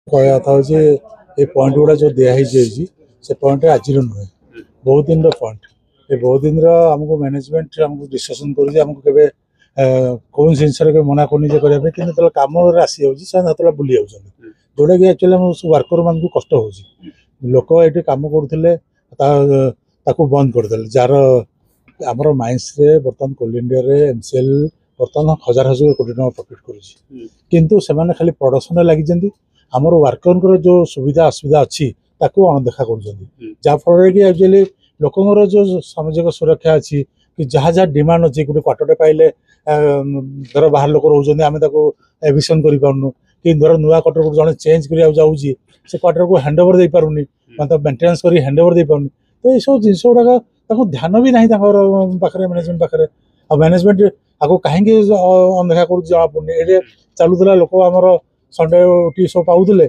कहवा था ये पॉइंट गुड़ा जो दिखाई से पॉइंट आज नुहे बहुत दिन पॉइंट ये बहुत दिन आमको मैनेजमेंट आमको डिस्कसन कर कौन जिनस मना करनी करने कि कम आसी जाए बुली जाऊँ जोटा कि एक्चुअली वर्कर मान को कष्ट हो लोक ये कम करुले बंद करदे जार आमर माइंस बर्तमान कोल इंडिया एमसीएल बर्तमान हजार हजार कोटी टाँग प्रॉफिट करुँच से खाली प्रोडक्शन लगी आमर वर्कर जो सुविधा असुविधा अच्छी अणदेखा कर कि एक्चुअली लोकर जो सामाजिक सुरक्षा अच्छी कि जहाँ जहाँ डिमांड अच्छी गोटे क्वार्टर पाइले धर बाहर लोक रोचे आम एविशन करूँ कि धर नुआ क्वार्टर को जड़े चेंज करा जाऊँगी से क्वार्टर को हैंड ओवर दे पारुनी मतलब मेन्टेनेंस कर हैंड ओवर दे पारुनी तो ये सब जिन गुड़ाक ध्यान भी ना पाखे मैनेजमेंट पाखे मैनेजमेंट आपको कहीं अनदेखा कर जना पड़नी ये चलूला लोक आमर संडे टी सब पाऊले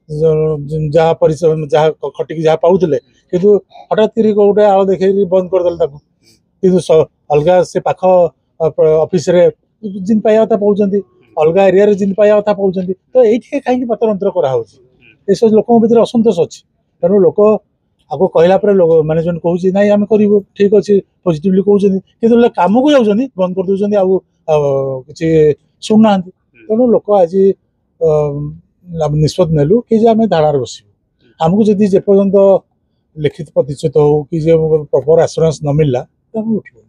जहाँ परिश्रम जहाँ खटिकी जहाँ पाऊले किंतु हठात गोटे आड़ देखे बंद करदे कि अलग से पाख ऑफिस रे जिन पाया कथा पाँच अलग एरिया जिन पाया कथा पाँच तो ये कहीं पतर कराऊ ये सब लोक भर असंतोष अच्छी तेणु लोक आपको कहला मैनेजमेंट कौन ना आम करूँ ठीक अच्छे पॉजिटिवली कहते कि कम को जाऊँ बंद कर दूसरी कि शुणुना तेणु लोक आज निष्पत्ति नेलु कि आम धाड़ा बस आमको जदि जेपर्यंत लिखित प्रतिशत हो कि प्रॉपर एश्योरेंस न मिलला तो उठो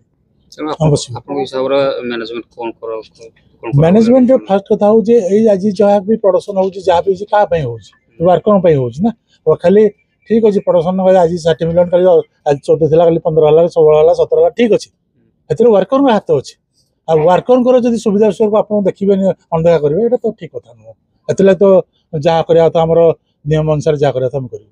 मैनेजमेंट फास्ट कथा हूँ आज जहाँ भी प्रोडक्शन हो जहाँ भी क्या हो वर्कर हो ना खाली ठीक अच्छे प्रोडक्शन आज 60 मिलियन कल आज 14 थी कल 15 16 17 ठीक अच्छे ए वर्कर हाथ अच्छे आ वर्कर जब सुविधा सुविधा आप देखिए अनदेखा करेंगे ये तो ठीक कथा नुह ए तो जहाँ करा आम नियम अनुसार जहाँ करा हम करूँ।